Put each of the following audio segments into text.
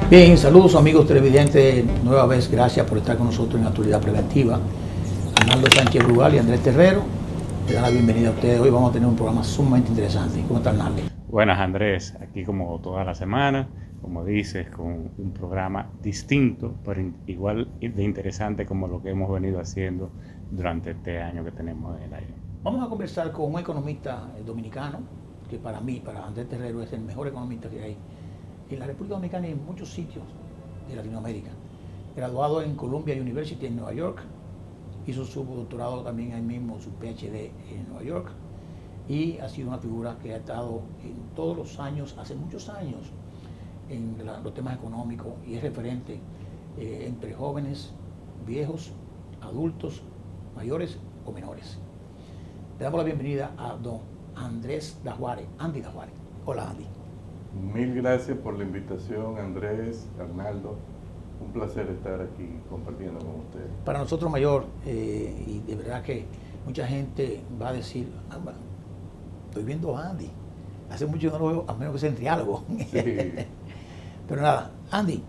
Bien, saludos amigos televidentes, nueva vez gracias por estar con nosotros en Actualidad Preventiva. Arnaldo Sánchez Brugal y Andrés Terrero le dan la bienvenida a ustedes. Hoy vamos a tener un programa sumamente interesante. ¿Cómo está Arnaldo? Buenas Andrés, aquí como toda la semana, como dices, con un programa distinto, pero igual de interesante como lo que hemos venido haciendo durante este año que tenemos en el aire. Vamos a conversar con un economista dominicano, que para mí, para Andrés Terrero, es el mejor economista que hay en la República Dominicana y en muchos sitios de Latinoamérica. Graduado en Columbia University en Nueva York, hizo su doctorado también ahí mismo, su PhD en Nueva York, y ha sido una figura que ha estado en todos los años, hace muchos años, en los temas económicos y es referente entre jóvenes, viejos, adultos, mayores o menores. Le damos la bienvenida a don Andrés Dajuárez, Andy Dajuárez. Hola Andy. Mil gracias por la invitación, Andrés, Arnaldo. Un placer estar aquí compartiendo con ustedes. Para nosotros mayor, y de verdad que mucha gente va a decir, estoy viendo a Andy. Hace mucho que no lo veo, a menos que sea en diálogo. Sí. Pero nada, Andy,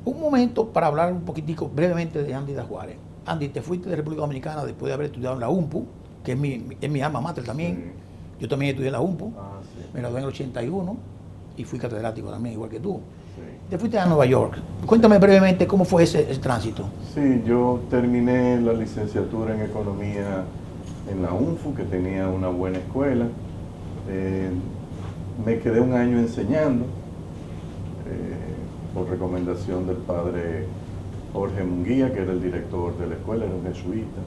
un momento para hablar un poquitico brevemente de Andy Dajuárez. Andy, te fuiste de República Dominicana después de haber estudiado en la UMPU, que es mi alma mater también. Sí. Yo también estudié en la UMPU, sí. Me gradué en el 81 y fui catedrático también, igual que tú. Sí. Te fuiste a Nueva York. Cuéntame brevemente cómo fue ese tránsito. Sí, yo terminé la licenciatura en Economía en la UNFU, que tenía una buena escuela. Me quedé un año enseñando, por recomendación del padre Jorge Munguía, que era el director de la escuela, era un jesuita.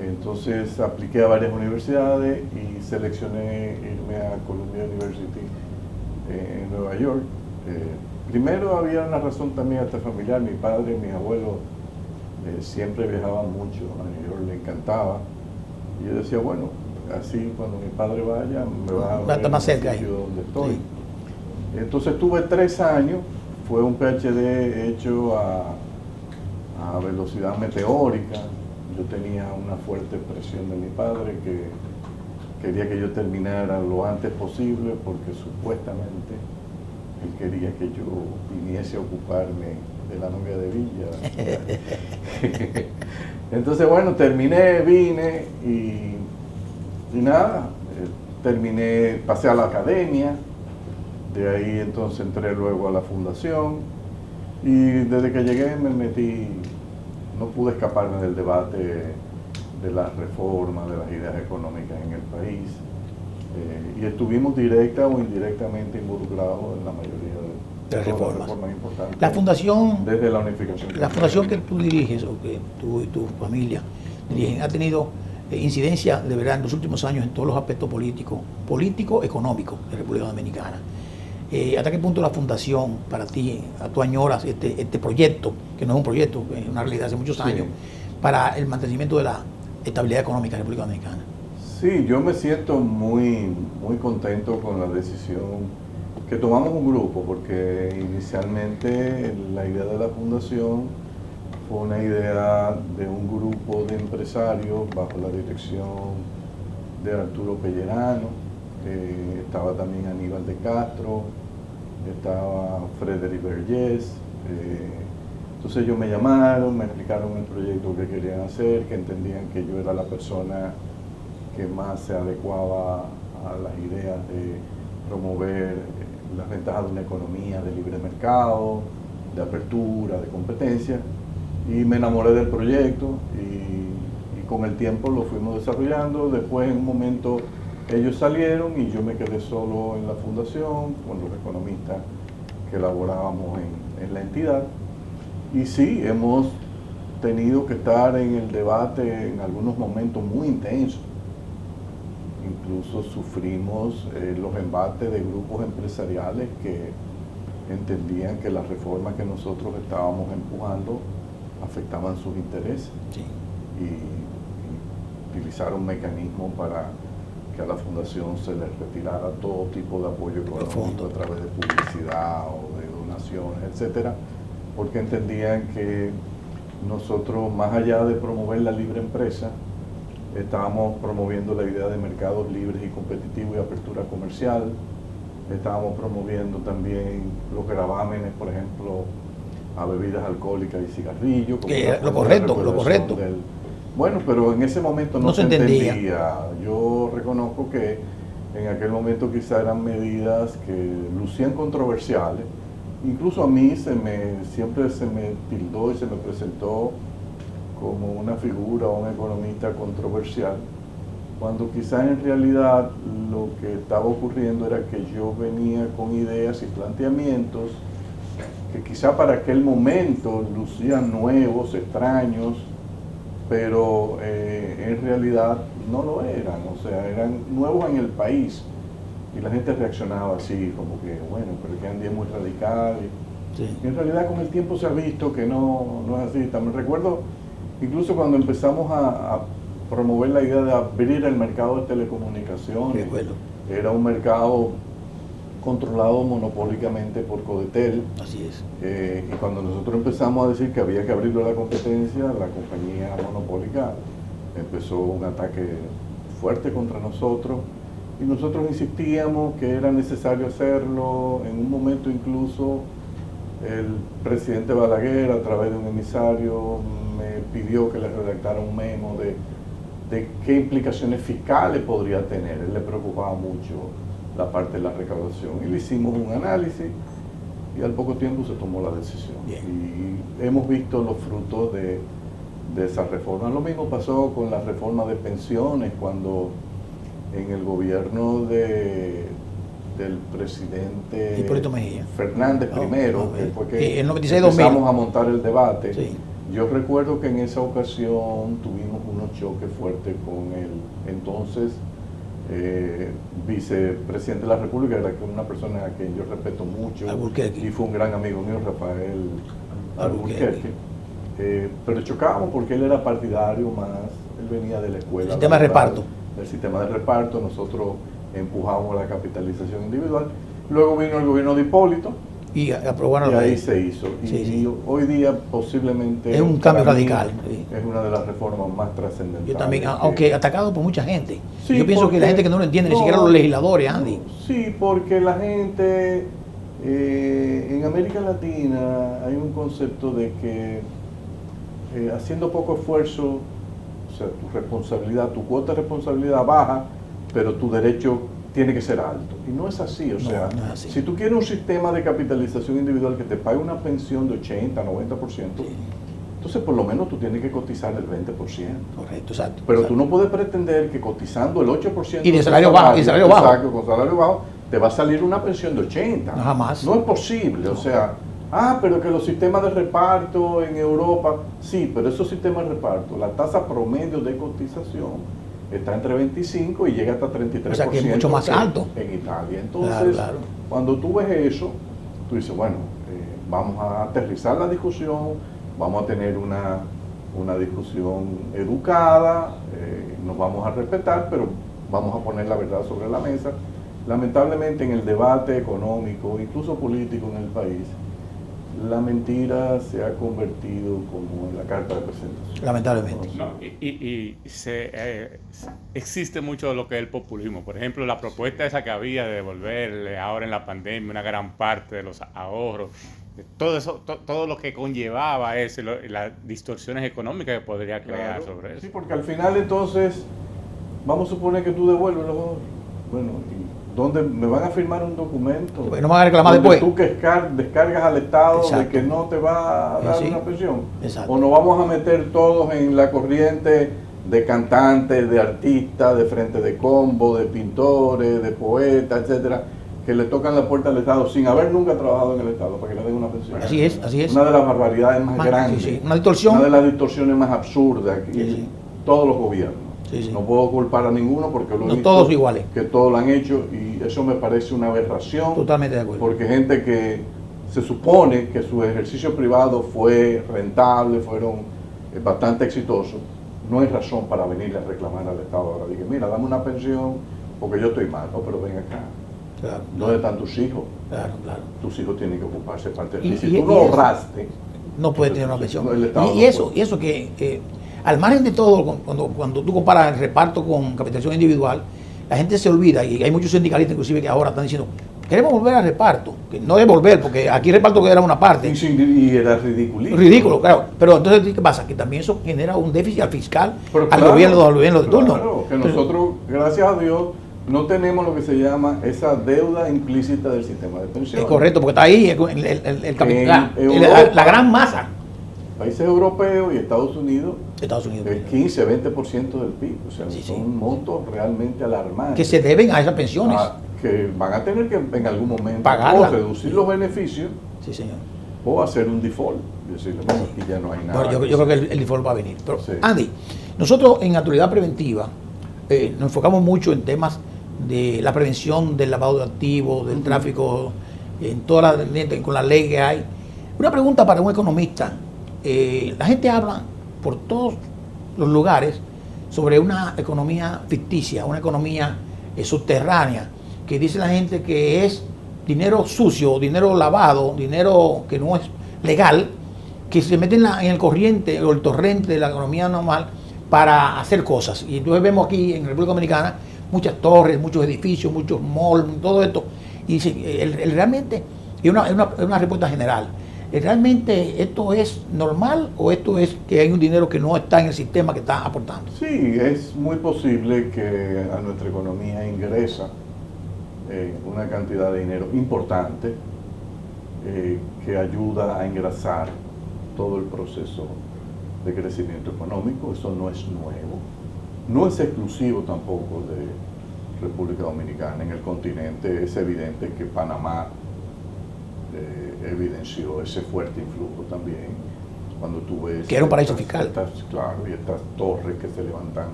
Entonces apliqué a varias universidades y seleccioné irme a Columbia University en Nueva York. Primero había una razón también hasta familiar. Mi padre y mis abuelos siempre viajaban mucho a New York, le encantaba. Y yo decía, bueno, así cuando mi padre vaya, me va a ver más cerca ahí donde estoy. Sí. Entonces tuve 3 años, fue un PhD hecho a velocidad meteórica. Yo tenía una fuerte presión de mi padre que quería que yo terminara lo antes posible porque supuestamente él quería que yo viniese a ocuparme de la novia de Villa. Entonces, bueno, terminé, vine y nada, terminé, pasé a la academia, de ahí entonces entré luego a la fundación y desde que llegué me metí, no pude escaparme del debate de las reformas, de las ideas económicas en el país y estuvimos directa o indirectamente involucrados en la mayoría de las reformas importantes. La fundación, desde la unificación. La fundación que tú diriges, o que tú y tu familia dirigen, ha tenido incidencia de verdad en los últimos años en todos los aspectos político-económicos de la República Dominicana. ¿Hasta qué punto la fundación, para ti, tú añoras este proyecto, que no es un proyecto, es una realidad hace muchos años, para el mantenimiento de la estabilidad económica de la República Dominicana? Sí, yo me siento muy contento con la decisión que tomamos un grupo, porque inicialmente la idea de la fundación fue una idea de un grupo de empresarios bajo la dirección de Arturo Pellerano, estaba también Aníbal de Castro, estaba Frederic Vergés. Entonces ellos me llamaron, me explicaron el proyecto que querían hacer, que entendían que yo era la persona que más se adecuaba a las ideas de promover las ventajas de una economía de libre mercado, de apertura, de competencia, y me enamoré del proyecto y con el tiempo lo fuimos desarrollando. Después en un momento ellos salieron y yo me quedé solo en la fundación con los economistas que elaborábamos en la entidad. Y sí, hemos tenido que estar en el debate en algunos momentos muy intensos. Incluso sufrimos los embates de grupos empresariales que entendían que las reformas que nosotros estábamos empujando afectaban sus intereses. Sí. Y utilizaron mecanismos para que a la fundación se les retirara todo tipo de apoyo económico a través de publicidad o de donaciones, etcétera, porque entendían que nosotros, más allá de promover la libre empresa, estábamos promoviendo la idea de mercados libres y competitivos y apertura comercial, estábamos promoviendo también los gravámenes, por ejemplo, a bebidas alcohólicas y cigarrillos. Lo correcto. Bueno, pero en ese momento no se entendía. Yo reconozco que en aquel momento quizá eran medidas que lucían controversiales. Incluso a mí siempre se me tildó y se me presentó como una figura o un economista controversial, cuando quizá en realidad lo que estaba ocurriendo era que yo venía con ideas y planteamientos que quizá para aquel momento lucían nuevos, extraños, pero en realidad no lo eran, o sea, eran nuevos en el país y la gente reaccionaba así, como que, bueno, pero que Andy es muy radical. Sí. Y en realidad con el tiempo se ha visto que no es así. También recuerdo, incluso cuando empezamos a promover la idea de abrir el mercado de telecomunicaciones, era un mercado controlado monopólicamente por Codetel. Así es. Y cuando nosotros empezamos a decir que había que abrirlo a la competencia, la compañía monopólica empezó un ataque fuerte contra nosotros y nosotros insistíamos que era necesario hacerlo. En un momento incluso el presidente Balaguer, a través de un emisario, me pidió que le redactara un memo de qué implicaciones fiscales podría tener. Él le preocupaba mucho la parte de la recaudación. Y le hicimos un análisis y al poco tiempo se tomó la decisión. Bien. Y hemos visto los frutos de esa reforma. Lo mismo pasó con la reforma de pensiones, cuando en el gobierno del presidente Hipólito Mejía Fernández primero, que fue que en 96, empezamos 2000. a montar el debate. Sí. Yo recuerdo que en esa ocasión tuvimos unos choques fuertes con el entonces vicepresidente de la República, era una persona a quien yo respeto mucho y fue un gran amigo mío, Rafael Alburquerque. Pero chocábamos porque él era partidario más, él venía de la escuela. El sistema de reparto. El sistema de reparto, nosotros empujábamos la capitalización individual. Luego vino el gobierno de Hipólito. Y aprobaron y ahí se hizo. Y hoy día posiblemente es un cambio radical. Es una de las reformas más trascendentales. Yo también, aunque atacado por mucha gente. Sí, yo pienso que la gente que no lo entiende, ni siquiera los legisladores, Andy. Sí, porque la gente en América Latina hay un concepto de que haciendo poco esfuerzo, o sea, tu responsabilidad, tu cuota de responsabilidad baja, pero tu derecho tiene que ser alto. Y no es así, o sea, no es así. Si tú quieres un sistema de capitalización individual que te pague una pensión de 80, 90%, entonces por lo menos tú tienes que cotizar el 20%. Correcto, exacto. Pero exacto. Tú no puedes pretender que cotizando el 8% y de salario bajo, exacto, con salario bajo, te va a salir una pensión de 80. No, jamás. No es posible, o sea, pero que los sistemas de reparto en Europa, sí, pero esos sistemas de reparto, la tasa promedio de cotización está entre 25 y llega hasta 33%. O sea, que es mucho más alto. En Italia. Entonces, cuando tú ves eso, tú dices, bueno, vamos a aterrizar la discusión, vamos a tener una discusión educada, nos vamos a respetar, pero vamos a poner la verdad sobre la mesa. Lamentablemente en el debate económico, incluso político en el país, la mentira se ha convertido como en la carta de presentación. Lamentablemente. No, existe mucho de lo que es el populismo. Por ejemplo, la propuesta esa que había de devolverle ahora en la pandemia una gran parte de los ahorros, de todo eso, todo lo que conllevaba eso, las distorsiones económicas que podría crear sobre eso. Sí, porque al final entonces, vamos a suponer que tú devuelves los ahorros. Bueno, ¿dónde me van a firmar un documento? No me van a reclamar después. Tú que descargas al Estado de que no te va a dar una pensión. Exacto. O nos vamos a meter todos en la corriente de cantantes, de artistas, de frente de combo, de pintores, de poetas, etcétera, que le tocan la puerta al Estado sin haber nunca trabajado en el Estado para que le den una pensión. Así es, así es. Una de las barbaridades más grandes. Sí. Una distorsión. Una de las distorsiones más absurdas que todos los gobiernos. Sí. No puedo culpar a ninguno porque lo he visto todos iguales. Que todos lo han hecho y eso me parece una aberración. Totalmente de acuerdo. Porque gente que se supone que su ejercicio privado fue rentable, fueron bastante exitosos, no hay razón para venirle a reclamar al Estado ahora. Dije, mira, dame una pensión porque yo estoy mal. No, pero ven acá. Claro. ¿Dónde están tus hijos? Claro. Tus hijos tienen que ocuparse parte de Y ti. Si tú no ahorraste, no puedes tener una pensión. Y eso que al margen de todo, cuando tú comparas el reparto con capitalización individual, la gente se olvida, y hay muchos sindicalistas inclusive que ahora están diciendo queremos volver al reparto, que no es volver, porque aquí el reparto era una parte. Y era ridículo. Ridículo, claro. Pero entonces, ¿qué pasa? Que también eso genera un déficit fiscal Pero al claro, gobierno de turno. Claro, que nosotros, gracias a Dios, no tenemos lo que se llama esa deuda implícita del sistema de pensiones. Es correcto, porque está ahí el capital, la gran masa. Países europeos y Estados Unidos, Estados Unidos. el 15-20% del PIB. O sea, Sí, son montos realmente alarmantes. Que se deben a esas pensiones. Que van a tener que en algún momento Pagarla. o reducir los beneficios Sí, señor. o hacer un default. Decirle, bueno, aquí ya no hay nada. Bueno, yo creo que el default va a venir. Pero, Sí. Andy, nosotros en actualidad preventiva nos enfocamos mucho en temas de la prevención del lavado de activos, del tráfico, en toda con la ley que hay. Una pregunta para un economista. La gente habla por todos los lugares sobre una economía ficticia, una economía subterránea, que dice la gente que es dinero sucio, dinero lavado, dinero que no es legal, que se mete en el corriente o el torrente de la economía normal para hacer cosas. Y entonces vemos aquí en República Dominicana muchas torres, muchos edificios, muchos malls, todo esto. Y dice, realmente, es una respuesta general. ¿Realmente esto es normal o esto es que hay un dinero que no está en el sistema que está aportando? Sí, es muy posible que a nuestra economía ingresa una cantidad de dinero importante que ayuda a engrasar todo el proceso de crecimiento económico. Eso no es nuevo, no es exclusivo tampoco de República Dominicana. En el continente es evidente que Panamá evidenció ese fuerte influjo también, cuando tú ves que era un paraíso fiscal. Claro, y estas torres que se levantan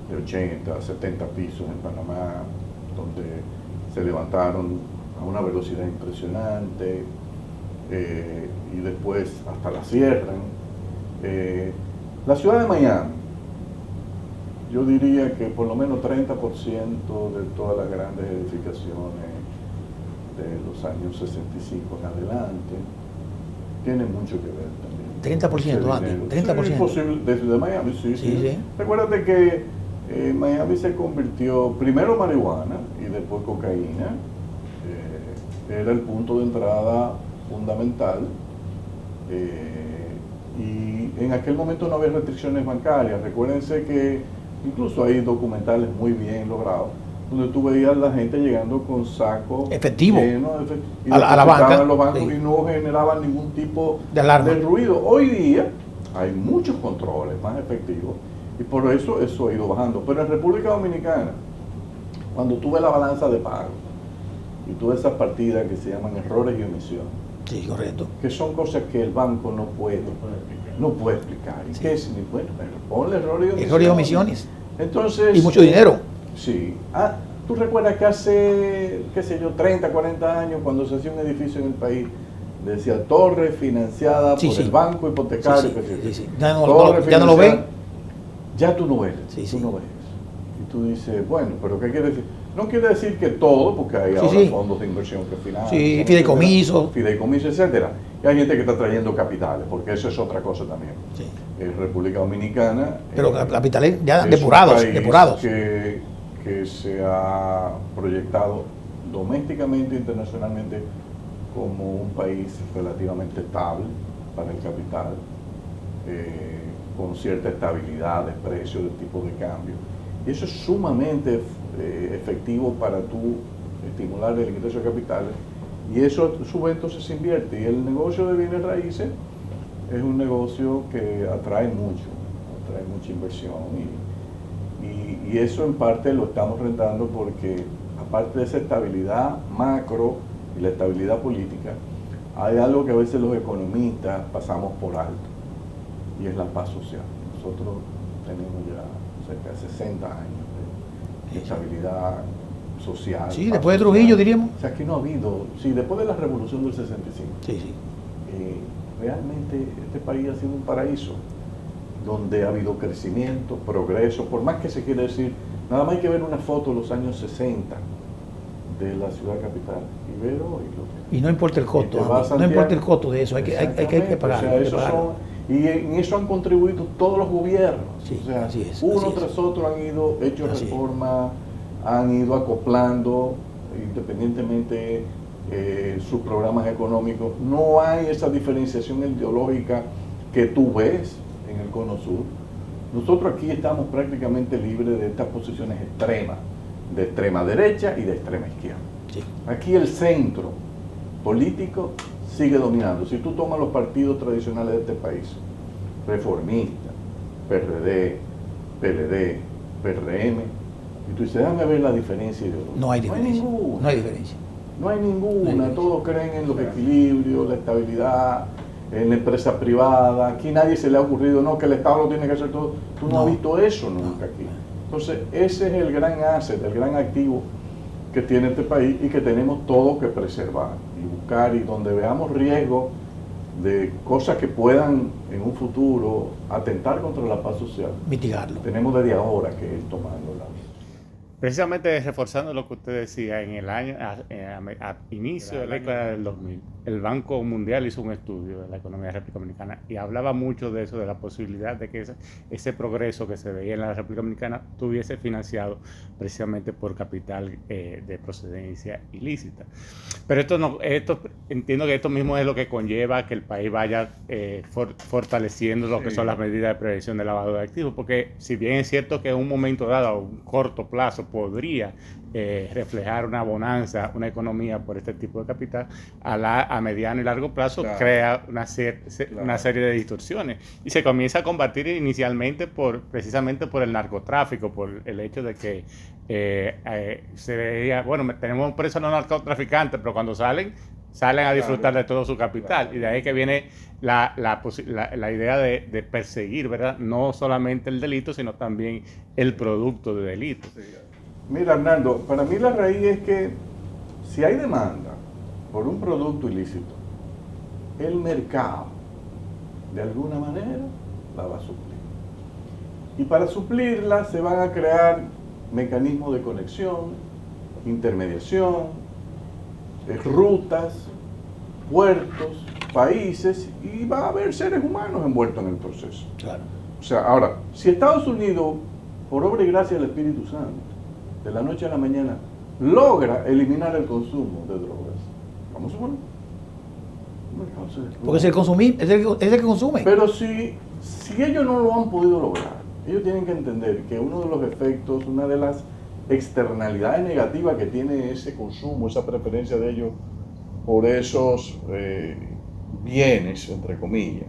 de 80 a 70 pisos en Panamá, donde se levantaron a una velocidad impresionante y después hasta la cierran. La ciudad de Miami, yo diría que por lo menos 30% de todas las grandes edificaciones de los años 65 en adelante tiene mucho que ver también. 30%, Andy, 30%. Sí, es posible, de Miami, sí. Recuérdate que Miami se convirtió primero marihuana y después cocaína. Era el punto de entrada fundamental. Y en aquel momento no había restricciones bancarias. Recuérdense que incluso hay documentales muy bien logrados donde tú veías a la gente llegando con sacos efectivo y a la banca en los bancos, sí. Y no generaban ningún tipo de alarma, de ruido. Hoy día hay muchos controles más efectivos y por eso ha ido bajando. Pero en República Dominicana, cuando tú ves la balanza de pago y tú ves esas partidas que se llaman errores y omisiones, sí, correcto, que son cosas que el banco no puede explicar. ¿Y sí. ¿Qué es? Bueno, ponle errores y omisiones. Entonces, y mucho dinero. Sí. ¿Tú recuerdas que hace, qué sé yo, 30, 40 años, cuando se hacía un edificio en el país, decía torre financiada por el banco hipotecario? Sí. Ya no lo ven. Ya tú no ves. Sí. No ves. Y tú dices, bueno, pero ¿qué quiere decir? No quiere decir que todo, porque hay ahora fondos de inversión que financian. Sí, fideicomiso, etcétera. Y hay gente que está trayendo capitales, porque eso es otra cosa también. Sí. República Dominicana. Pero capitales ya depurados. Que se ha proyectado domésticamente e internacionalmente como un país relativamente estable para el capital, con cierta estabilidad de precio, de tipo de cambio. Y eso es sumamente efectivo para tú estimular el ingreso de capitales. Y eso, entonces se invierte. Y el negocio de bienes raíces es un negocio que atrae mucha inversión. Y eso en parte lo estamos rentando porque, aparte de esa estabilidad macro y la estabilidad política, hay algo que a veces los economistas pasamos por alto, y es la paz social. Nosotros tenemos ya cerca de 60 años de estabilidad social. Sí, después de Trujillo, social. Diríamos. O sea, que no ha habido, después de la revolución del 65, realmente este país ha sido un paraíso, donde ha habido crecimiento, progreso, por más que se quiere decir, nada más hay que ver una foto de los años 60 de la ciudad capital y ver hoy lo que... Y no importa el costo, no importa el costo de eso, hay que pagar. O sea, y en eso han contribuido todos los gobiernos. Sí, o sea, así es, uno tras otro han ido hecho reformas, han ido acoplando independientemente sus programas económicos. No hay esa diferenciación ideológica que tú ves en el Cono Sur. Nosotros aquí estamos prácticamente libres de estas posiciones extremas, de extrema derecha y de extrema izquierda. Sí. Aquí el centro político sigue dominando. Si tú tomas los partidos tradicionales de este país, Reformista, PRD, PLD, PRM, y tú dices, déjame ver la diferencia ideológica. No hay diferencia. ninguna. No hay diferencia. No hay ninguna. No hay diferencia. Todos creen en los equilibrios, la estabilidad, en la empresa privada. Aquí nadie se le ha ocurrido, no, que el Estado lo tiene que hacer todo. Tú no has visto eso nunca aquí. Entonces, ese es el gran asset, el gran activo que tiene este país y que tenemos todo que preservar y buscar, y donde veamos riesgo de cosas que puedan en un futuro atentar contra la paz social, Mitigarlo. tenemos desde ahora que ir tomándola. Precisamente reforzando lo que usted decía, en el año, a inicio de la década del 2000, el Banco Mundial hizo un estudio de la economía de la República Dominicana y hablaba mucho de eso, de la posibilidad de que ese progreso que se veía en la República Dominicana estuviese financiado precisamente por capital de procedencia ilícita. Pero esto entiendo que esto mismo es lo que conlleva que el país vaya fortaleciendo lo que son las medidas de prevención de lavado de activos, porque si bien es cierto que en un momento dado, a un corto plazo, podría reflejar una bonanza, una economía por este tipo de capital, a mediano y largo plazo crea una serie de distorsiones y se comienza a combatir inicialmente precisamente por el narcotráfico, por el hecho de que se veía, bueno, tenemos presos no narcotraficantes, pero cuando salen a disfrutar de todo su capital, y de ahí que viene la idea de perseguir, ¿verdad? No solamente el delito, sino también el producto de delito. Mira, Arnaldo, para mí la raíz es que si hay demanda por un producto ilícito, el mercado, de alguna manera, la va a suplir. Y para suplirla se van a crear mecanismos de conexión, intermediación, rutas, puertos, países, y va a haber seres humanos envueltos en el proceso. Claro. O sea, ahora, si Estados Unidos, por obra y gracia del Espíritu Santo, de la noche a la mañana, logra eliminar el consumo de drogas, vamos a suponer, porque es el consumir, es el que consume. pero si ellos no lo han podido lograr, ellos tienen que entender que uno de los efectos, una de las externalidades negativas que tiene ese consumo, esa preferencia de ellos por esos bienes, entre comillas,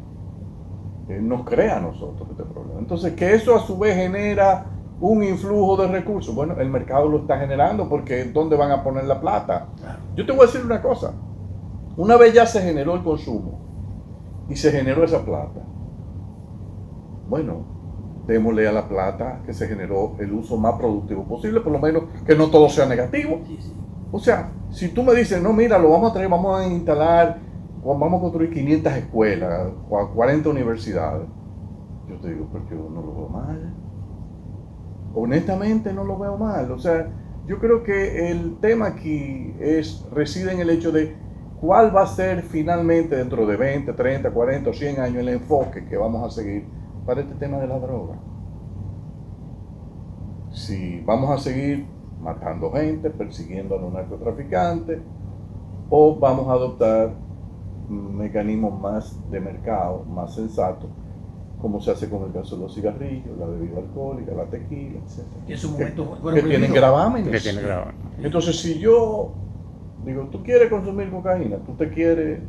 nos crea a nosotros este problema. Entonces, que eso a su vez genera un influjo de recursos. Bueno, el mercado lo está generando, porque ¿dónde van a poner la plata? Claro. Yo te voy a decir una cosa. Una vez ya se generó el consumo y se generó esa plata, bueno, démosle a la plata que se generó el uso más productivo posible, por lo menos que no todo sea negativo. Sí, sí. O sea, si tú me dices, no, mira, lo vamos a traer, vamos a instalar, vamos a construir 500 escuelas, 40 universidades, yo te digo, porque yo no lo veo mal. Honestamente no lo veo mal. O sea, yo creo que el tema aquí reside en el hecho de cuál va a ser finalmente dentro de 20, 30, 40 o 100 años el enfoque que vamos a seguir para este tema de la droga. Si vamos a seguir matando gente, persiguiendo a los narcotraficantes, o vamos a adoptar mecanismos más de mercado, más sensatos, como se hace con el caso de los cigarrillos, la bebida alcohólica, la tequila, etc. Y en su momento que tienen gravámenes. Que tiene gravámenes. Entonces, si yo digo, tú quieres consumir cocaína, tú te quieres,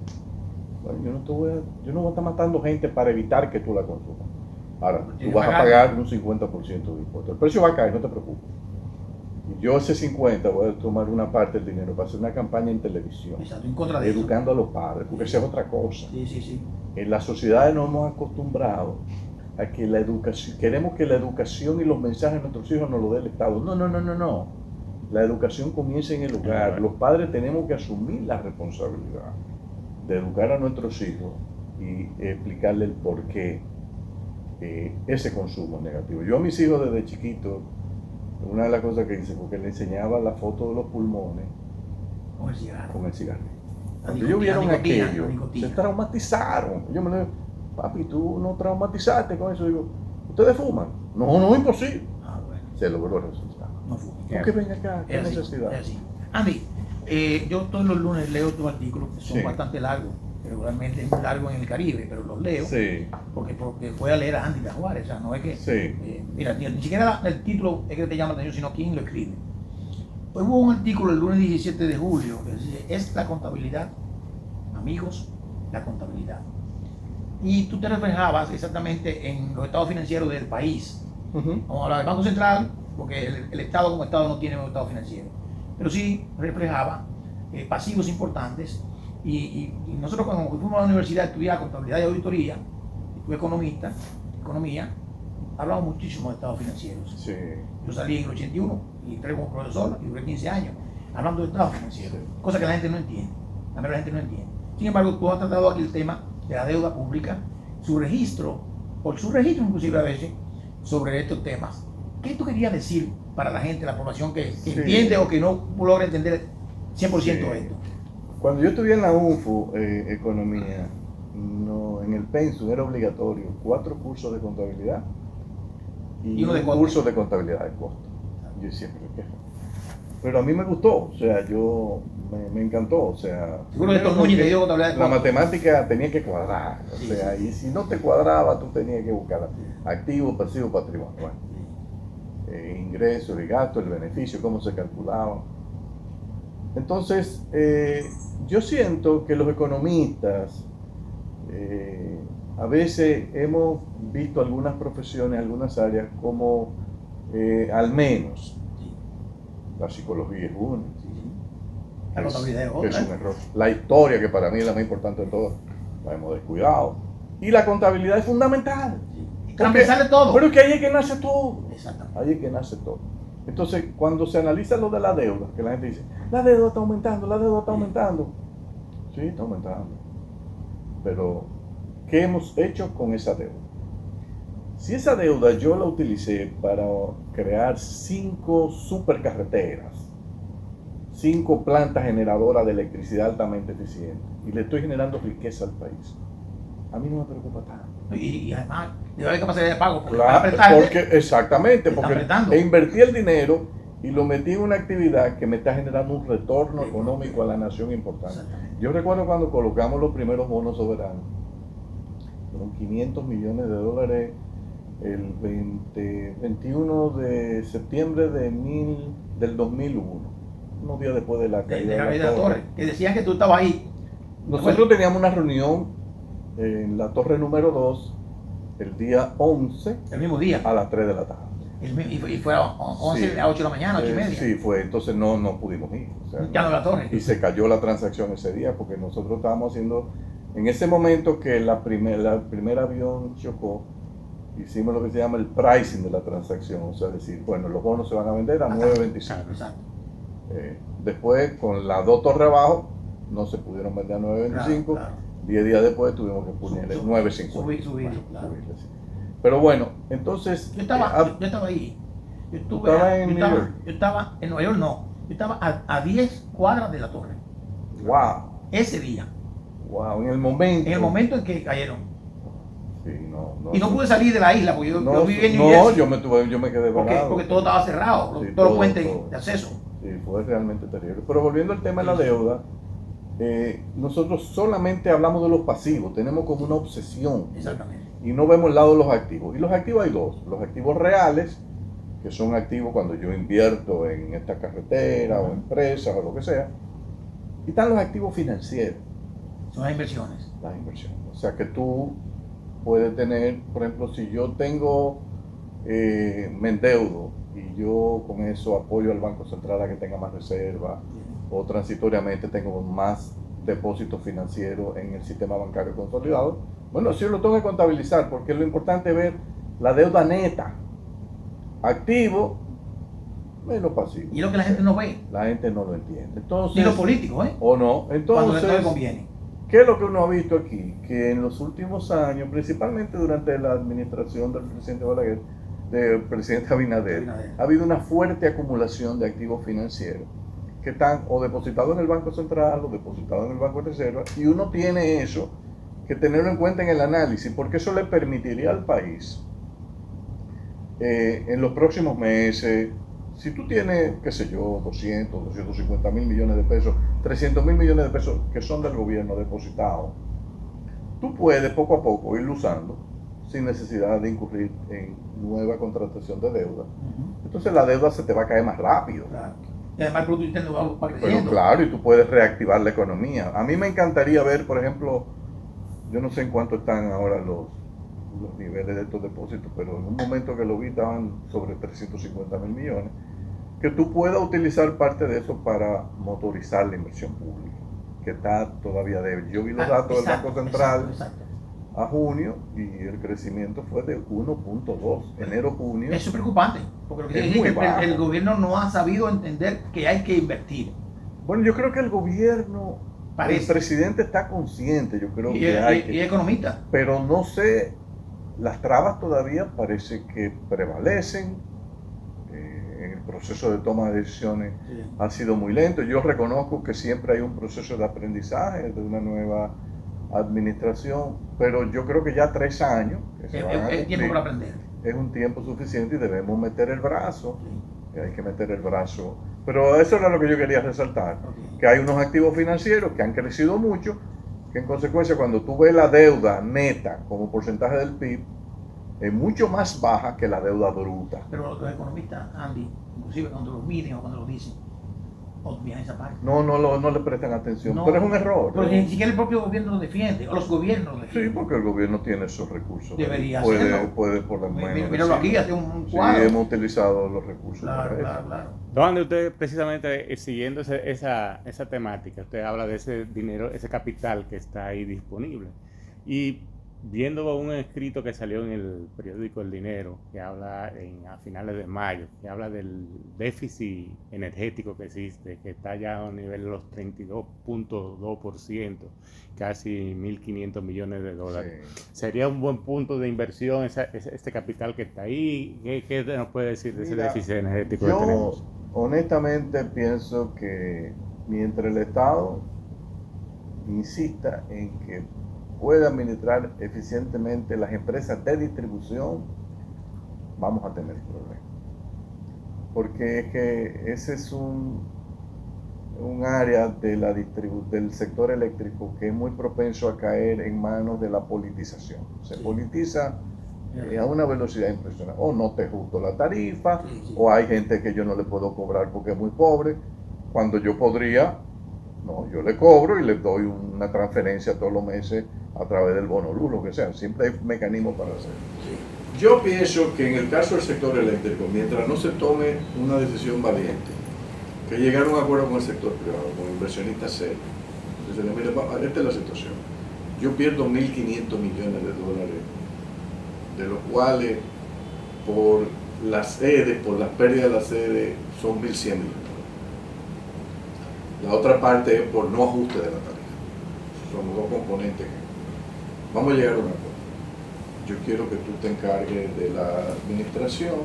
bueno, yo no voy a estar matando gente para evitar que tú la consumas. Ahora, tú vas a pagar un 50% de impuesto. El precio va a caer, no te preocupes. Y yo ese 50 voy a tomar una parte del dinero para hacer una campaña en televisión. Exacto, en contra de educando eso. a los padres, porque esa es otra cosa. Sí, sí, sí. En la sociedad nos hemos acostumbrado a que la educación, queremos que la educación y los mensajes de nuestros hijos nos lo dé el Estado. No. La educación comienza en el hogar. Los padres tenemos que asumir la responsabilidad de educar a nuestros hijos y explicarle el por qué ese consumo es negativo. Yo a mis hijos desde chiquitos, una de las cosas que hice, porque le enseñaba la foto de los pulmones Con el cigarro. con el cigarrillo. La Cuando nicotina, ellos vieron la nicotina, aquello, la nicotina. se traumatizaron. Yo me le digo, papi, tú no traumatizaste con eso. Digo, ¿ustedes fuman? No, imposible. Ah, bueno. Se logró el resultado. No fue. ¿Por qué ven acá? ¿Qué Es así, necesidad? es así. Andy, Yo todos los lunes leo tus artículos, que son Sí. bastante largos. Regularmente es muy largo en el Caribe, pero los leo Sí, porque voy a leer a Andy Juárez. O sea, no es que. sí. Mira, ni siquiera el título es que te llama la atención, sino quién lo escribe. Pues hubo un artículo el lunes 17 de julio que decía: es la contabilidad, amigos, la contabilidad. Y tú te reflejabas exactamente en los estados financieros del país. Ujú. Vamos a hablar del Banco Central, porque el Estado como Estado no tiene un estado financiero, pero sí reflejaba pasivos importantes. Y nosotros cuando fuimos a la universidad a estudiar contabilidad y auditoría, y fui economía, hablamos muchísimo de estados financieros. Sí. Yo salí en el 81 y entré como profesor y duré 15 años hablando de estados financieros, cosa que la gente no entiende, la verdad la gente no entiende. Sin embargo, tú has tratado aquí el tema de la deuda pública, su registro inclusive a veces, sobre estos temas. ¿Qué tú querías decir para la gente, la población que Sí. entiende o que no logra entender 100% Sí. esto? Cuando yo estudié en la UNFU, economía, no, en el pensum era obligatorio 4 cursos de contabilidad y uno de un costo. curso de contabilidad de costo. Yo siempre me quejo. Pero a mí me gustó, o sea, me encantó, o sea, Seguro que Núñez te dio contabilidad de la costo. matemática tenía que cuadrar, o Sí, sea, sí. y si no te cuadraba, tú tenías que buscar activo, pasivo, patrimonio, bueno, ingresos y gastos, el beneficio, cómo se calculaba. Entonces, yo siento que los economistas a veces hemos visto algunas profesiones, algunas áreas como al menos Sí, la psicología es una, sí, sí. La contabilidad es que otra. es un error. La historia, que para mí es la más importante de todas, la hemos descuidado. Y la contabilidad es fundamental. Sí. Transversal de todo. Pero es que ahí es que nace todo. Exactamente. Ahí es que nace todo. Entonces, cuando se analiza lo de la deuda, que la gente dice, la deuda está aumentando, la deuda está aumentando. Sí, está aumentando. Pero, ¿qué hemos hecho con esa deuda? Si esa deuda yo la utilicé para crear 5 supercarreteras, 5 plantas generadoras de electricidad altamente eficientes, y le estoy generando riqueza al país, a mí no me preocupa tanto. Y además, debe haber capacidad de pago. Porque Claro, apretarte, porque exactamente, te está porque apretando. invertí el dinero y lo metí en una actividad que me está generando un retorno económico a la nación importante. Exactamente. Yo recuerdo cuando colocamos los primeros bonos soberanos, fueron 500 millones de dólares el 21 de septiembre del 2001, unos días después de la caída de la torre, que decían que tú estabas ahí. Nosotros teníamos una reunión en la torre número 2 el día 11 El mismo día. a las 3 de la tarde. Y fue a 11 Sí. a 8 de la mañana, 8 y media. Sí, fue, entonces no pudimos ir. O sea, Ya no la torre. y se cayó la transacción ese día porque nosotros estábamos haciendo, en ese momento que el primer avión chocó, hicimos lo que se llama el pricing de la transacción, o sea, decir, bueno, los bonos se van a vender a 9.25. Exacto. Después, con las 2 torres abajo, no se pudieron vender a 9.25. Claro. 10 días después tuvimos que ponerle 9.50. Subirlo, claro. Subirle, sí. Pero bueno, entonces... Yo estaba ahí. Yo estaba en Nueva York, no. Yo estaba a 10 cuadras de la torre. Wow, Ese día. wow, en el momento... En que cayeron. Sí, Y no pude salir de la isla porque yo viví en New No, Jersey. yo me quedé varado. Porque todo estaba cerrado. Sí, todos los puentes todo. de acceso. Sí, fue realmente terrible. Pero volviendo al tema de la deuda, nosotros solamente hablamos de los pasivos, tenemos como una obsesión. Exactamente. Y no vemos el lado de los activos. Y los activos hay dos. Los activos reales, que son activos cuando yo invierto en esta carretera o empresas o lo que sea. Y están los activos financieros. Son las inversiones. Las inversiones. O sea que tú puedes tener, por ejemplo, si yo tengo, me endeudo y yo con eso apoyo al Banco Central a que tenga más reserva o transitoriamente tengo más depósitos financieros en el sistema bancario consolidado, bueno, sí lo tengo que contabilizar porque lo importante es ver la deuda neta, activo menos pasivo. Y lo que la gente no ve. La gente no lo entiende. Entonces, Ni los políticos, ¿eh? o no. Cuando Entonces, no le conviene. ¿qué es lo que uno ha visto aquí? Que en los últimos años, principalmente durante la administración del presidente Balaguer, del presidente Abinader, ha habido una fuerte acumulación de activos financieros que están o depositados en el Banco Central o depositados en el Banco de Reserva, y uno tiene eso que tenerlo en cuenta en el análisis, porque eso le permitiría al país en los próximos meses, si tú tienes, qué sé yo, 200, 250 mil millones de pesos, 300 mil millones de pesos que son del gobierno depositados, tú puedes poco a poco irlo usando sin necesidad de incurrir en nueva contratación de deuda. Entonces la deuda se te va a caer más rápido. Claro. Y además el Producto Interno va Pero creciendo. claro, y tú puedes reactivar la economía. A mí me encantaría ver, por ejemplo, yo no sé en cuánto están ahora los niveles de estos depósitos, pero en un momento que lo vi estaban sobre 350 mil millones, que tú puedas utilizar parte de eso para motorizar la inversión pública, que está todavía débil. Yo vi los datos del Banco Central Exacto. a junio y el crecimiento fue de 1.2, enero-junio. Eso es preocupante, porque lo que Es quiere decir muy que bajo. el gobierno no ha sabido entender que hay que invertir. Bueno, yo creo que el gobierno, Parece. el presidente está consciente, yo creo Y que hay es economista. pero no sé, las trabas todavía parece que prevalecen. En el proceso de toma de decisiones Sí. ha sido muy lento. Yo reconozco que siempre hay un proceso de aprendizaje de una nueva administración, pero yo creo que ya 3 años que se van a Es tiempo cumplir, para aprender. es un tiempo suficiente y debemos meter el brazo. Sí. Hay que meter el brazo. Pero eso era lo que yo quería resaltar, Ok. que hay unos activos financieros que han crecido mucho, que en consecuencia cuando tú ves la deuda neta como porcentaje del PIB, es mucho más baja que la deuda bruta. Pero los economistas, Andy, inclusive cuando los miden o cuando los dicen, obvian esa parte. No le prestan atención, No, pero es un error. Porque ni siquiera el propio gobierno lo defiende, o los gobiernos lo Sí, defienden. porque el gobierno tiene esos recursos. Debería puede, hacerlo. puede por lo menos Míralo aquí, decirlo. hace un Sí, cuadro. hemos utilizado los recursos Claro, para claro, eso. claro. Donde usted precisamente siguiendo esa temática, usted habla de ese dinero, ese capital que está ahí disponible. Y viendo un escrito que salió en el periódico El Dinero, que habla a finales de mayo, que habla del déficit energético que existe, que está ya a un nivel de los 32.2%, casi 1.500 millones de dólares. Sí. ¿Sería un buen punto de inversión este capital que está ahí? ¿Qué nos puede decir de ese Mira, déficit energético que Yo tenemos? honestamente pienso que mientras el Estado insista en que pueda administrar eficientemente las empresas de distribución, vamos a tener problemas. Porque es que ese es un área de del sector eléctrico que es muy propenso a caer en manos de la politización. Se Sí. politiza a una velocidad impresionante. O no te justo la tarifa, Sí, sí. o hay gente que yo no le puedo cobrar porque es muy pobre, cuando yo podría, no, yo le cobro y le doy una transferencia todos los meses a través del bono luz, lo que sea. Siempre hay mecanismos para hacerlo. Sí. Yo pienso que en el caso del sector eléctrico, mientras no se tome una decisión valiente, que llegar a un acuerdo con el sector privado, con inversionistas serios, decirle, mire, esta es la situación. Yo pierdo 1.500 millones de dólares, de los cuales por las pérdidas de la sede son 1.100 millones. La otra parte es por no ajuste de la tarifa. Son los dos componentes. Vamos a llegar a un acuerdo. Yo quiero que tú te encargues de la administración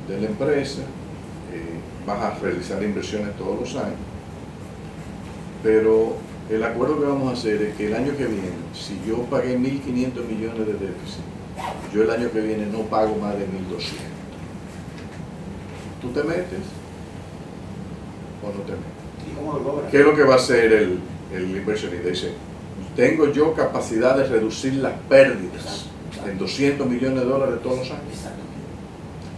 de la empresa, vas a realizar inversiones todos los años, pero el acuerdo que vamos a hacer es que el año que viene, si yo pagué 1.500 millones de déficit, yo el año que viene no pago más de 1.200. ¿Tú te metes o no te metes? ¿Y cómo lo logra? ¿Qué es lo que va a hacer el inversionista? Dice, tengo yo capacidad de reducir las pérdidas en 200 millones de dólares todos los años. Exactamente.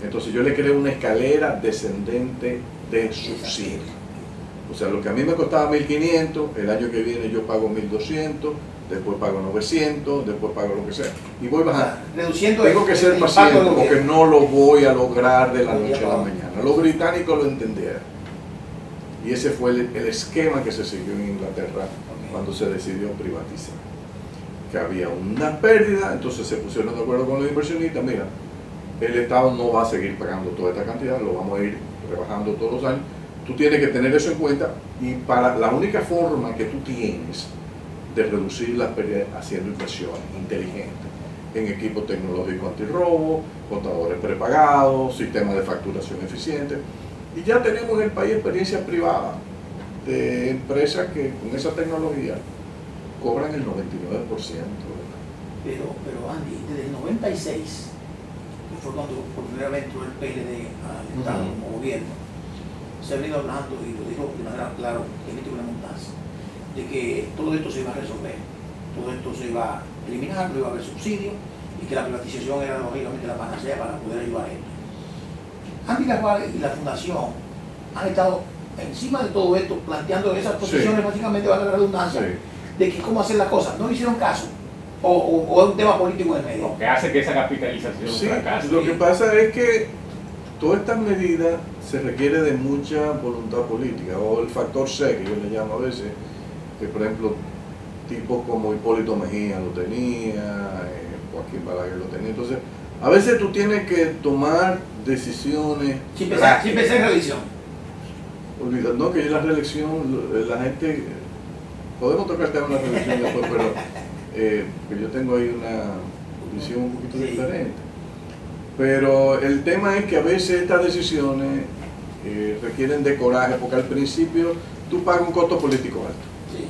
Entonces yo le creo una escalera descendente de subsidio. O sea, lo que a mí me costaba 1.500, el año que viene yo pago 1.200, después pago 900, después pago lo que sea. Y voy bajando. Reduciendo Tengo que ser el impacto paciente del porque gobierno. no lo voy a lograr de la noche a la mañana. Los británicos lo entendieron. Y ese fue el esquema que se siguió en Inglaterra cuando se decidió privatizar. Que había una pérdida, entonces se pusieron de acuerdo con los inversionistas, mira, el Estado no va a seguir pagando toda esta cantidad, lo vamos a ir rebajando todos los años. Tú tienes que tener eso en cuenta y para la única forma que tú tienes de reducir las pérdidas haciendo inversiones inteligentes en equipo tecnológico antirrobo, contadores prepagados, sistemas de facturación eficiente. Y ya tenemos en el país experiencias privadas de empresas que con esa tecnología cobran el 99%. Pero Andy, desde el 96 que fue cuando por primera vez entró el PLD al Estado como gobierno, se ha venido hablando, y lo dijo de manera clara, que en una montaña, de que todo esto se iba a resolver, todo esto se iba a eliminar, no iba a haber subsidio, y que la privatización era lógicamente la panacea para poder ayudar a esto. Andy Carvalho y la Fundación han estado encima de todo esto planteando esas posiciones, básicamente, vale la redundancia, de que cómo hacer las cosas. No le hicieron caso, o es un tema político en medio. Lo que hace que esa capitalización fracase. Lo que pasa es que todas estas medidas se requiere de mucha voluntad política, o el factor C, que yo le llamo a veces, que por ejemplo tipos como Hipólito Mejía lo tenía, Joaquín Balaguer lo tenía. Entonces, a veces tú tienes que tomar decisiones. Sin pensar en reelección. No, que la reelección, la gente, podemos tocar el tema de la reelección después, pero yo tengo ahí una visión un poquito diferente. Pero el tema es que a veces estas decisiones requieren de coraje, porque al principio tú pagas un costo político alto. Sí.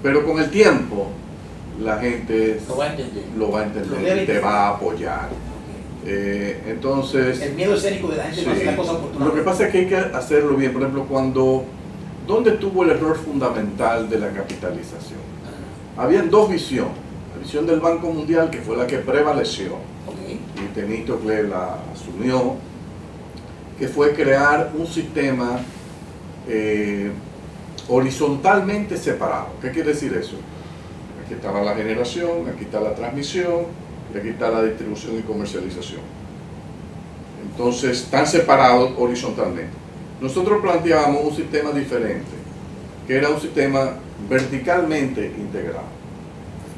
Pero con el tiempo la gente lo va a entender y te va a apoyar. Entonces, el miedo escénico de la gente no hace la cosa oportuna. Lo que pasa es que hay que hacerlo bien. Por ejemplo, ¿dónde estuvo el error fundamental de la capitalización? Habían dos visiones. La visión del Banco Mundial, que fue la que prevaleció, y Temístocle la asumió, que fue crear un sistema horizontalmente separado. ¿Qué quiere decir eso? Aquí estaba la generación, aquí está la transmisión, y aquí está la distribución y comercialización. Entonces, están separados horizontalmente. Nosotros planteábamos un sistema diferente, que era un sistema verticalmente integrado.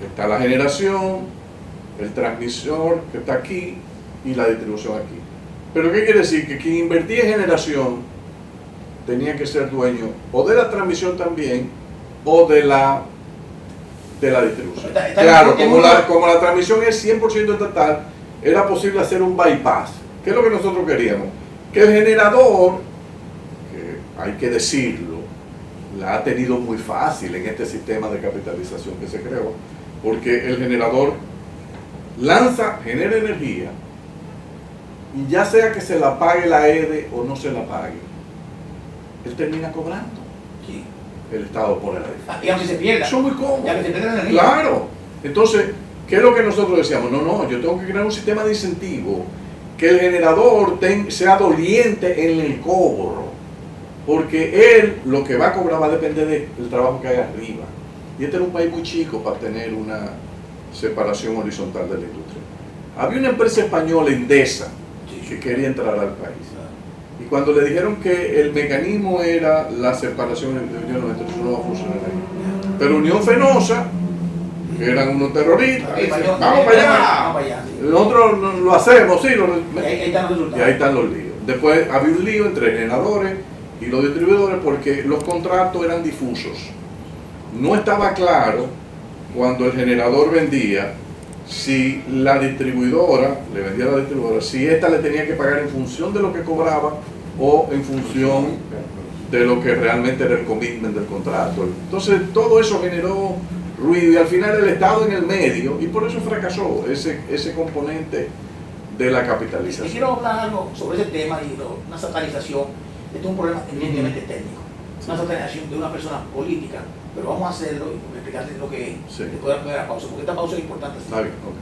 Está la generación, el transmisor que está aquí y la distribución aquí. Pero ¿qué quiere decir? Que quien invertía en generación tenía que ser dueño o de la transmisión también o de la distribución. Claro, como la transmisión es 100% estatal, era posible hacer un bypass. ¿Qué es lo que nosotros queríamos? Que el generador, que hay que decirlo, la ha tenido muy fácil en este sistema de capitalización que se creó, porque el generador genera energía, y ya sea que se la pague la EDE o no se la pague, él termina cobrando. Sí. El Estado pone la diferencia. Y aunque se pierda. Son muy cómodos. Ya que se pierda la energía. Claro. Entonces, ¿qué es lo que nosotros decíamos? No, yo tengo que crear un sistema de incentivo, que el generador sea doliente en el cobro, porque él lo que va a cobrar va a depender del trabajo que haga arriba. Y este era un país muy chico para tener una separación horizontal de la industria. Había una empresa española, Endesa, que quería entrar al país. Y cuando le dijeron que el mecanismo era la separación entre Unión, entonces no va a funcionar ahí. Pero Unión Fenosa, que eran unos terroristas, dicen, vamos para allá. Nosotros lo hacemos, sí. Y ahí están los líos. Después había un lío entre generadores y los distribuidores porque los contratos eran difusos. No estaba claro cuando el generador vendía si la distribuidora, si ésta le tenía que pagar en función de lo que cobraba o en función de lo que realmente era el commitment del contrato. Entonces todo eso generó ruido y al final el Estado en el medio, y por eso fracasó ese componente de la capitalización. Quiero hablar algo sobre ese tema y una satanización. Esto es un problema evidentemente técnico, una satanización de una persona política, pero vamos a hacerlo y explicarte lo que es. Sí. Después de la primera pausa, porque esta pausa es importante. Está bien, okay.